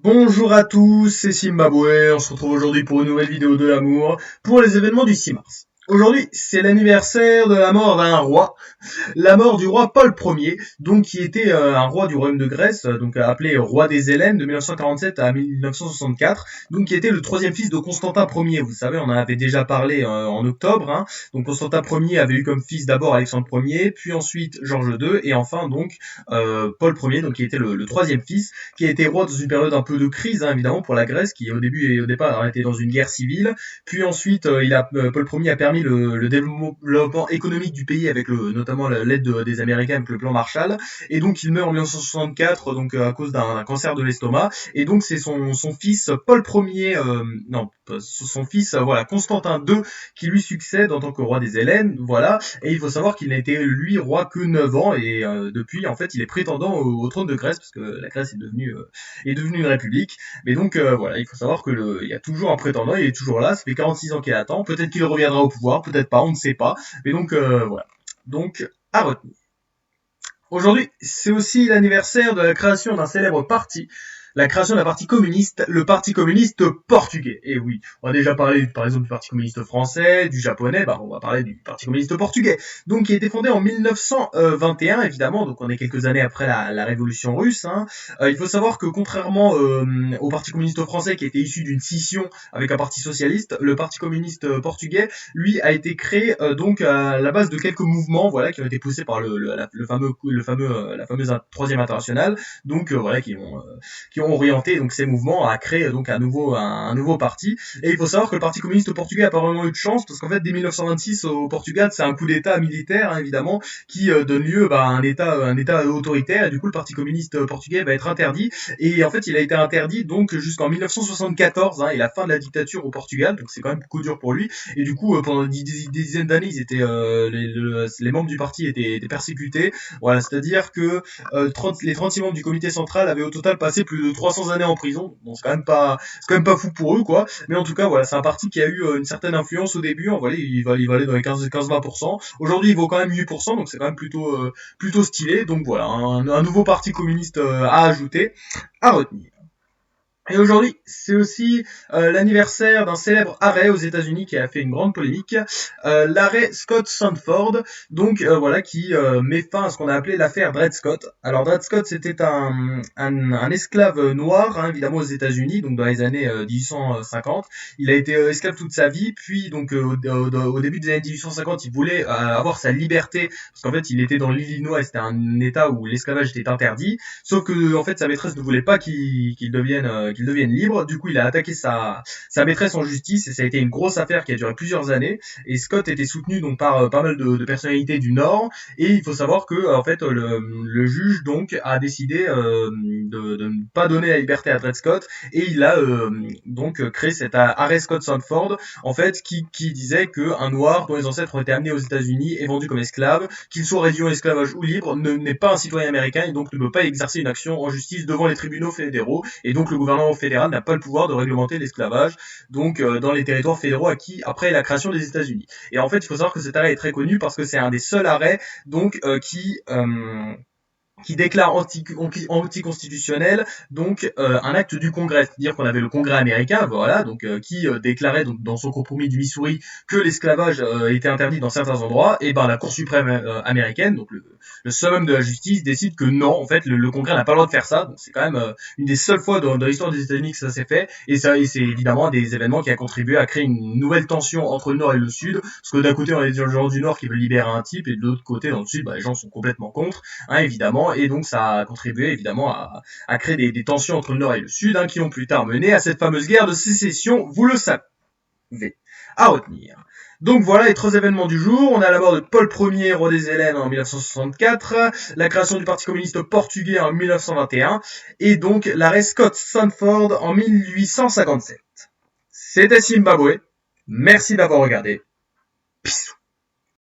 Bonjour à tous, c'est Zimbabwe, on se retrouve aujourd'hui pour une nouvelle vidéo de l'amour, pour les événements du 6 mars. Aujourd'hui, c'est l'anniversaire de la mort d'un roi, la mort du roi Paul Ier, donc qui était un roi du royaume de Grèce, donc appelé roi des Hellènes de 1947 à 1964, donc qui était le troisième fils de Constantin Ier. Vous savez, on en avait déjà parlé en octobre. Hein. Donc Constantin Ier avait eu comme fils d'abord Alexandre Ier, puis ensuite Georges II, et enfin donc Paul Ier, donc qui était le troisième fils, qui a été roi dans une période un peu de crise, hein, évidemment, pour la Grèce, qui au début et au départ était dans une guerre civile. Puis ensuite, Paul Ier a permis le développement économique du pays avec notamment l'aide des Américains avec le plan Marshall. Et donc il meurt en 1964 donc à cause d'un cancer de l'estomac. Et donc c'est son fils Paul Ier, non, son fils voilà Constantin II qui lui succède en tant que roi des Hellènes. Voilà. Et il faut savoir qu'il n'a été lui roi que 9 ans et depuis en fait il est prétendant au trône de Grèce parce que la Grèce est devenue une république. Mais donc voilà, il faut savoir que il y a toujours un prétendant, il est toujours là, ça fait 46 ans qu'il attend, peut-être qu'il reviendra au pouvoir, peut-être pas, on ne sait pas. Mais donc voilà. Donc à retenir. Aujourd'hui, c'est aussi l'anniversaire de la création d'un célèbre parti, la création d'un parti communiste, le Parti communiste portugais. Et oui, on a déjà parlé par exemple du Parti communiste français, du japonais, bah on va parler du Parti communiste portugais. Donc qui a été fondé en 1921 évidemment, donc on est quelques années après la révolution russe. Hein. Il faut savoir que contrairement au Parti communiste français qui était issu d'une scission avec un parti socialiste, le Parti communiste portugais lui a été créé donc à la base de quelques mouvements voilà qui ont été poussés par la fameuse troisième internationale donc voilà qui ont orienté donc ces mouvements à créer donc un nouveau parti. Et il faut savoir que le Parti communiste portugais a pas vraiment eu de chance parce qu'en fait dès 1926 au Portugal c'est un coup d'état militaire hein, évidemment qui donne lieu à un état autoritaire et du coup le Parti communiste portugais va être interdit et en fait il a été interdit donc jusqu'en 1974 hein, et la fin de la dictature au Portugal donc c'est quand même beaucoup dur pour lui et du coup pendant des dizaines d'années ils étaient les membres du parti étaient persécutés voilà c'est-à-dire que les 36 membres du comité central avaient au total passé plus de 300 années en prison. Bon, c'est quand même pas fou pour eux, quoi. Mais en tout cas, voilà, c'est un parti qui a eu une certaine influence au début. Voilà, il valait dans les 15-20%. Aujourd'hui, il vaut quand même 8%, donc c'est quand même plutôt stylé. Donc voilà, un nouveau parti communiste à ajouter, à retenir. Et aujourd'hui, c'est aussi l'anniversaire d'un célèbre arrêt aux États-Unis qui a fait une grande polémique, l'arrêt Scott Sanford, donc voilà qui met fin à ce qu'on a appelé l'affaire Dred Scott. Alors Dred Scott, c'était un esclave noir, hein, évidemment aux États-Unis, donc dans les années 1850. Il a été esclave toute sa vie, puis donc au début des années 1850, il voulait avoir sa liberté parce qu'en fait, il était dans l'Illinois, et c'était un État où l'esclavage était interdit. Sauf que en fait, sa maîtresse ne voulait pas qu'il devienne libre. Du coup, il a attaqué sa maîtresse en justice et ça a été une grosse affaire qui a duré plusieurs années. Et Scott était soutenu donc par pas mal de personnalités du Nord. Et il faut savoir que en fait le juge donc a décidé de ne pas donner la liberté à Dred Scott et il a donc créé cet arrêt Scott Sanford en fait qui disait que un noir dont les ancêtres ont été amenés aux États-Unis et vendus comme esclaves, qu'il soit réduit en esclavage ou libre, n'est pas un citoyen américain et donc ne peut pas exercer une action en justice devant les tribunaux fédéraux et donc le gouvernement fédéral n'a pas le pouvoir de réglementer l'esclavage donc dans les territoires fédéraux acquis après la création des États-Unis. Et en fait, il faut savoir que cet arrêt est très connu parce que c'est un des seuls arrêts donc qui déclare anticonstitutionnel donc un acte du Congrès, c'est-à-dire qu'on avait le Congrès américain, voilà, donc qui déclarait donc dans son compromis du Missouri que l'esclavage était interdit dans certains endroits, et ben la Cour suprême américaine, donc le summum de la justice décide que non, en fait le Congrès n'a pas le droit de faire ça, donc c'est quand même une des seules fois dans l'histoire des États-Unis que ça s'est fait, et c'est évidemment un des événements qui a contribué à créer une nouvelle tension entre le Nord et le Sud, parce que d'un côté on a des gens du Nord qui veulent libérer un type, et de l'autre côté dans le Sud, bah, les gens sont complètement contre, hein, évidemment, et donc ça a contribué évidemment à créer des tensions entre le Nord et le Sud, hein, qui ont plus tard mené à cette fameuse guerre de sécession, vous le savez, à retenir. Donc voilà les trois événements du jour. On a la mort de Paul Ier, roi des Hellènes en 1964, la création du Parti communiste portugais en 1921, et donc l'arrêt Scott Sanford en 1857. C'était Zimbabwe. Merci d'avoir regardé. Peace.